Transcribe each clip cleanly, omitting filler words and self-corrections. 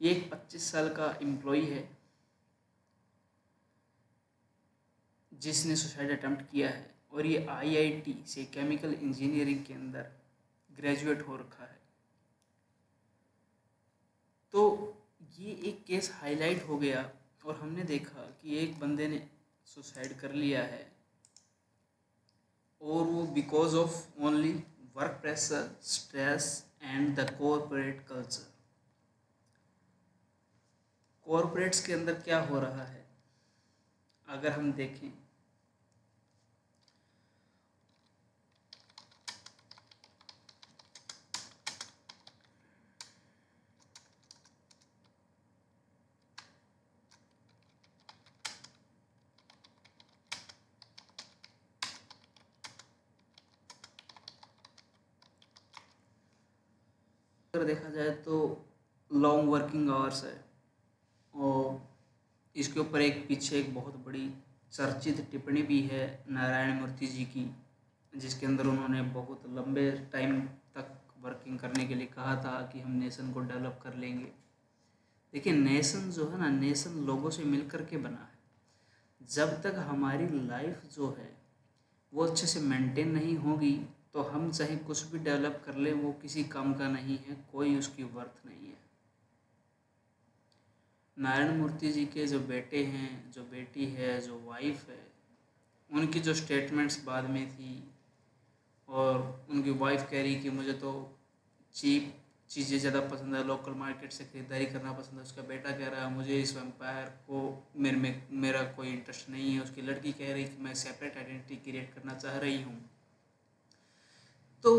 ये एक 25 साल का एम्प्लॉई है जिसने सुसाइड अटेम्प्ट किया है और ये आईआईटी से केमिकल इंजीनियरिंग के अंदर ग्रेजुएट हो रखा है। तो ये एक केस हाईलाइट हो गया और हमने देखा कि एक बंदे ने सुसाइड कर लिया है और वो because of only work pressure, stress and the corporate culture. Corporates के अंदर क्या हो रहा है अगर हम देखें, अगर देखा जाए तो लॉन्ग वर्किंग आवर्स है और इसके ऊपर एक पीछे एक बहुत बड़ी चर्चित टिप्पणी भी है नारायण मूर्ति जी की, जिसके अंदर उन्होंने बहुत लंबे टाइम तक वर्किंग करने के लिए कहा था कि हम नेशन को डेवलप कर लेंगे। देखिए नेशन जो है ना, नेशन लोगों से मिल कर के बना है। जब तक हमारी लाइफ जो है वो अच्छे से मेंटेन नहीं होगी तो हम चाहे कुछ भी डेवलप कर लें वो किसी काम का नहीं है, कोई उसकी वर्थ नहीं है। नारायण मूर्ति जी के जो बेटे हैं, जो बेटी है, जो वाइफ है, उनकी जो स्टेटमेंट्स बाद में थी और उनकी वाइफ कह रही कि मुझे तो चीप चीज़ें ज़्यादा पसंद है, लोकल मार्केट से ख़रीदारी करना पसंद है। उसका बेटा कह रहा है मुझे इस वैम्पायर को मेरा कोई इंटरेस्ट नहीं है। उसकी लड़की कह रही कि मैं सेपरेट आइडेंटिटी क्रिएट करना चाह रही हूँ। तो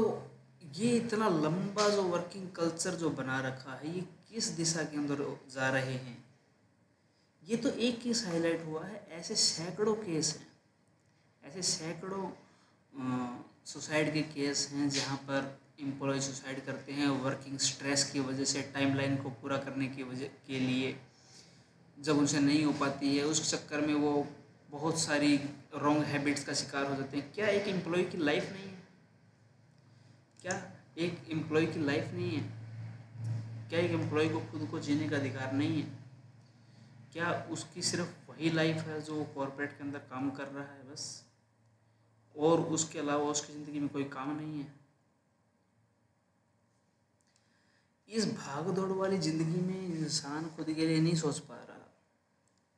ये इतना लंबा जो वर्किंग कल्चर जो बना रखा है, ये किस दिशा के अंदर जा रहे हैं? ये तो एक केस हाईलाइट हुआ है, ऐसे सैकड़ों केस हैं, ऐसे सैकड़ों सुसाइड के केस हैं जहाँ पर एम्प्लॉय सुसाइड करते हैं वर्किंग स्ट्रेस की वजह से, टाइमलाइन को पूरा करने की वजह के लिए। जब उनसे नहीं हो पाती है उस चक्कर में वो बहुत सारी रॉन्ग हैबिट्स का शिकार हो जाते हैं। क्या एक एम्प्लॉय की लाइफ नहीं है? क्या एक एम्प्लॉय की लाइफ नहीं है? क्या एक एम्प्लॉय को खुद को जीने का अधिकार नहीं है? क्या उसकी सिर्फ वही लाइफ है जो वो कॉर्पोरेट के अंदर काम कर रहा है बस, और उसके अलावा उसकी ज़िंदगी में कोई काम नहीं है? इस भाग दौड़ वाली ज़िंदगी में इंसान खुद के लिए नहीं सोच पा रहा।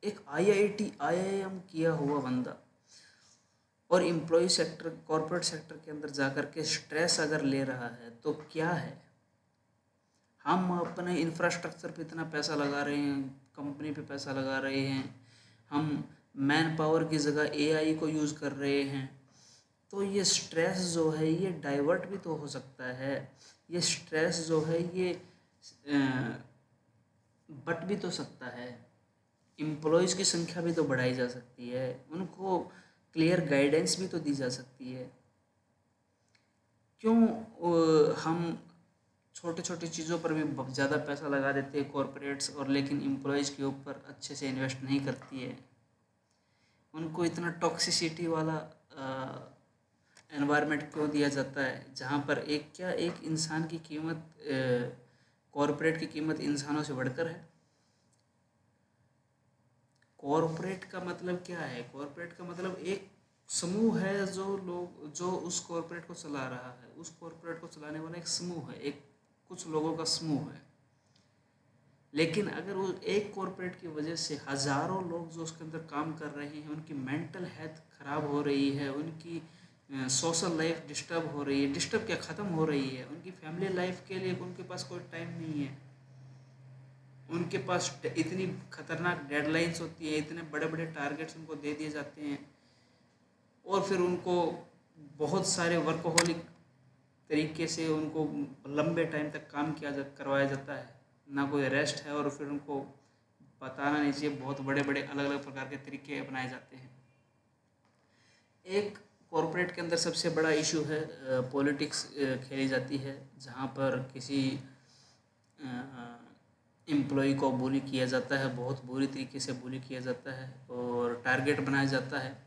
एक आईआईटी आईआईएम किया हुआ बंदा और एम्प्लॉय सेक्टर, कॉर्पोरेट सेक्टर के अंदर जाकर के स्ट्रेस अगर ले रहा है तो क्या है? हम अपने इंफ्रास्ट्रक्चर पे इतना पैसा लगा रहे हैं, कंपनी पे पैसा लगा रहे हैं, हम मैन पावर की जगह एआई को यूज़ कर रहे हैं। तो ये स्ट्रेस जो है ये डाइवर्ट भी तो हो सकता है। ये स्ट्रेस जो है ये बट भी तो सकता है। एम्प्लॉयज़ की संख्या भी तो बढ़ाई जा सकती है, उनको क्लियर गाइडेंस भी तो दी जा सकती है। क्यों हम छोटे छोटे चीज़ों पर भी ज़्यादा पैसा लगा देते हैं कॉरपोरेट्स, और लेकिन एम्प्लॉयज़ के ऊपर अच्छे से इन्वेस्ट नहीं करती है। उनको इतना टॉक्सिसिटी वाला एनवायरनमेंट क्यों दिया जाता है जहाँ पर एक इंसान की कीमत, कॉरपोरेट की कीमत इंसानों से बढ़कर है? कॉरपोरेट का मतलब क्या है? कॉरपोरेट का मतलब एक समूह है जो उस कॉरपोरेट को चला रहा है। उस कॉरपोरेट को चलाने वाला एक समूह है, एक कुछ लोगों का समूह है। लेकिन अगर वो एक कॉरपोरेट की वजह से हज़ारों लोग जो उसके अंदर काम कर रहे हैं उनकी मेंटल हेल्थ ख़राब हो रही है, उनकी सोशल लाइफ डिस्टर्ब हो रही है, डिस्टर्ब क्या ख़त्म हो रही है, उनकी फैमिली लाइफ के लिए उनके पास कोई टाइम नहीं है, उनके पास इतनी खतरनाक डेडलाइंस होती है, इतने बड़े बड़े टारगेट्स उनको दे दिए जाते हैं और फिर उनको बहुत सारे वर्कहोलिक तरीके से उनको लंबे टाइम तक काम करवाया जाता है, ना कोई रेस्ट है, और फिर उनको बताना नहीं चाहिए बहुत बड़े बड़े अलग अलग प्रकार के तरीके अपनाए जाते हैं। एक कॉरपोरेट के अंदर सबसे बड़ा इशू है पॉलिटिक्स खेली जाती है, जहाँ पर किसी एम्प्लॉय को bully किया जाता है, बहुत बुरी तरीके से bully किया जाता है और टारगेट बनाया जाता है।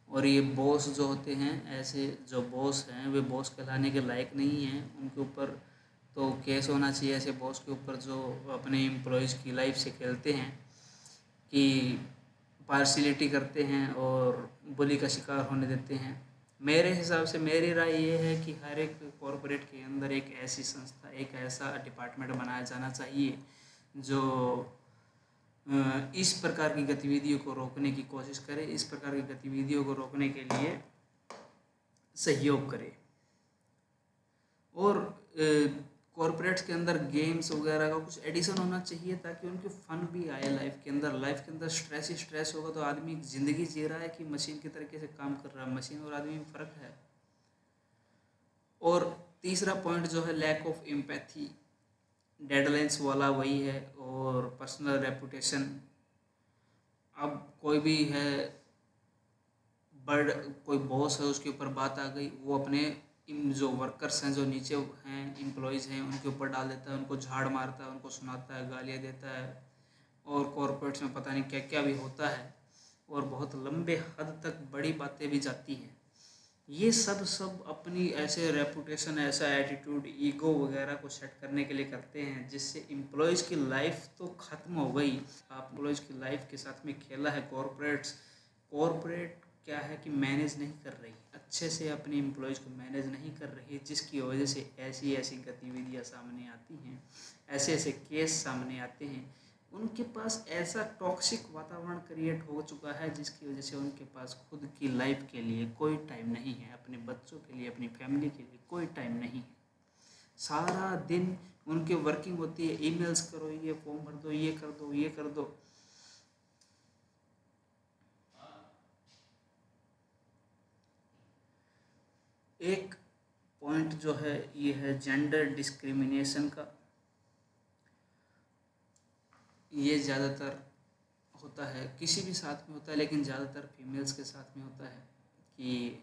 और ये बॉस जो होते हैं, ऐसे जो बॉस हैं वे बॉस कहलाने के लायक नहीं हैं, उनके ऊपर तो केस होना चाहिए ऐसे बॉस के ऊपर जो अपने एम्प्लॉयज़ की लाइफ से खेलते हैं, कि पार्शियलिटी करते हैं और बुली का शिकार होने देते हैं। मेरे हिसाब से मेरी राय ये है कि हर एक कॉरपोरेट के अंदर एक ऐसी संस्था, एक ऐसा डिपार्टमेंट बनाया जाना चाहिए जो इस प्रकार की गतिविधियों को रोकने की कोशिश करे, इस प्रकार की गतिविधियों को रोकने के लिए सहयोग करे। और कॉरपोरेट्स के अंदर गेम्स वगैरह का कुछ एडिशन होना चाहिए ताकि उनके फन भी आए लाइफ के अंदर। लाइफ के अंदर स्ट्रेस ही स्ट्रेस होगा तो आदमी ज़िंदगी जी रहा है कि मशीन की तरीके से काम कर रहा है। मशीन और आदमी में फ़र्क है। और तीसरा पॉइंट जो है लैक ऑफ एम्पैथी, डेडलाइंस वाला वही है, और पर्सनल रेपुटेशन। अब कोई भी है, कोई बॉस है, उसके ऊपर बात आ गई, वो अपने जो वर्कर्स हैं, जो नीचे हैं, एम्प्लॉयज़ हैं, उनके ऊपर डाल देता है, उनको झाड़ मारता है, उनको सुनाता है, गालियाँ देता है, और कॉरपोरेट्स में पता नहीं क्या क्या भी होता है, और बहुत लंबे हद तक बड़ी बातें भी जाती हैं। ये सब अपनी ऐसे रेपुटेशन, ऐसा एटीट्यूड, ईगो वगैरह को सेट करने के लिए करते हैं, जिससे एम्प्लॉयज़ की लाइफ तो ख़त्म हो गई। आप एम्प्लॉयज़ की लाइफ के साथ में खेला है कॉरपोरेट क्या है कि मैनेज नहीं कर रही, अच्छे से अपने एम्प्लॉयज़ को मैनेज नहीं कर रही, जिसकी वजह से ऐसी ऐसी गतिविधियाँ सामने आती हैं, ऐसे ऐसे केस सामने आते हैं। उनके पास ऐसा टॉक्सिक वातावरण क्रिएट हो चुका है जिसकी वजह से उनके पास खुद की लाइफ के लिए कोई टाइम नहीं है, अपने बच्चों के लिए, अपनी फैमिली के लिए कोई टाइम नहीं है। सारा दिन उनके वर्किंग होती है, ईमेल्स करो, ये फॉर्म भर दो, ये कर दो, ये कर दो। एक पॉइंट जो है ये है जेंडर डिस्क्रिमिनेशन का। ये ज़्यादातर होता है, किसी भी साथ में होता है, लेकिन ज़्यादातर फीमेल्स के साथ में होता है कि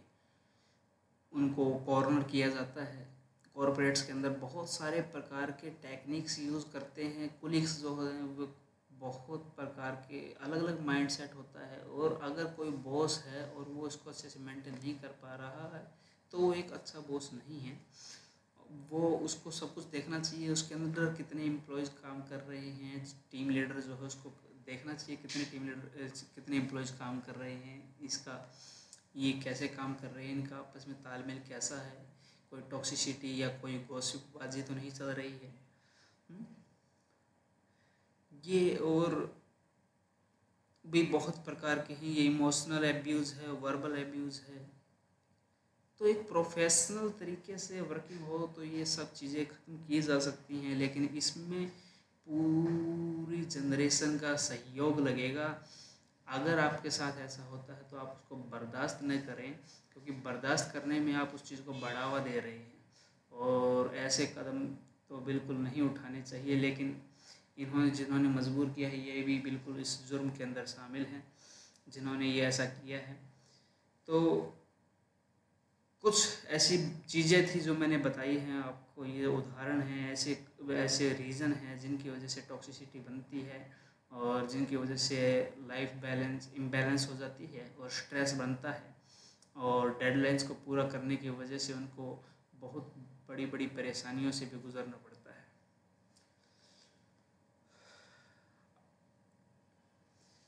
उनको कॉर्नर किया जाता है। कॉरपोरेट्स के अंदर बहुत सारे प्रकार के टेक्निक्स यूज़ करते हैं। कुलीग्स जो हैं वो बहुत प्रकार के अलग अलग माइंडसेट होता है, और अगर कोई बॉस है और वो इसको अच्छे से मेंटेन नहीं कर पा रहा है तो वो एक अच्छा बॉस नहीं है। वो उसको सब कुछ देखना चाहिए, उसके अंदर कितने एम्प्लॉयज़ काम कर रहे हैं। टीम लीडर जो है उसको देखना चाहिए कितने एम्प्लॉयज़ काम कर रहे हैं, इसका ये कैसे काम कर रहे हैं, इनका आपस में तालमेल कैसा है, कोई टॉक्सिसिटी या कोई गॉसिपबाजी तो नहीं चल रही है। ये और भी बहुत प्रकार के हैं। ये इमोशनल एब्यूज़ है, वर्बल एब्यूज़ है। तो एक प्रोफेशनल तरीके से वर्किंग हो तो ये सब चीज़ें ख़त्म की जा सकती हैं, लेकिन इसमें पूरी जनरेशन का सहयोग लगेगा। अगर आपके साथ ऐसा होता है तो आप उसको बर्दाश्त न करें, क्योंकि बर्दाश्त करने में आप उस चीज़ को बढ़ावा दे रहे हैं, और ऐसे कदम तो बिल्कुल नहीं उठाने चाहिए। लेकिन जिन्होंने मजबूर किया है ये भी बिल्कुल इस जुर्म के अंदर शामिल हैं, जिन्होंने ये ऐसा किया है। तो कुछ ऐसी चीज़ें थी जो मैंने बताई हैं आपको, ये उदाहरण हैं, ऐसे ऐसे रीज़न हैं जिनकी वजह से टॉक्सिसिटी बनती है, और जिनकी वजह से लाइफ बैलेंस इम्बैलेंस हो जाती है, और स्ट्रेस बनता है, और डेडलाइंस को पूरा करने की वजह से उनको बहुत बड़ी बड़ी परेशानियों से भी गुजरना पड़ता है।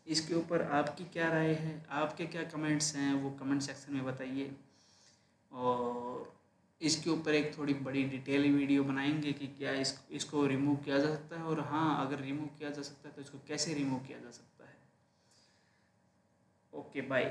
इसके ऊपर आपकी क्या राय है, आपके क्या कमेंट्स हैं, वो कमेंट सेक्शन में बताइए। और इसके ऊपर एक थोड़ी बड़ी डिटेल वीडियो बनाएंगे कि क्या इसको रिमूव किया जा सकता है, और हाँ, अगर रिमूव किया जा सकता है तो इसको कैसे रिमूव किया जा सकता है। Okay, bye.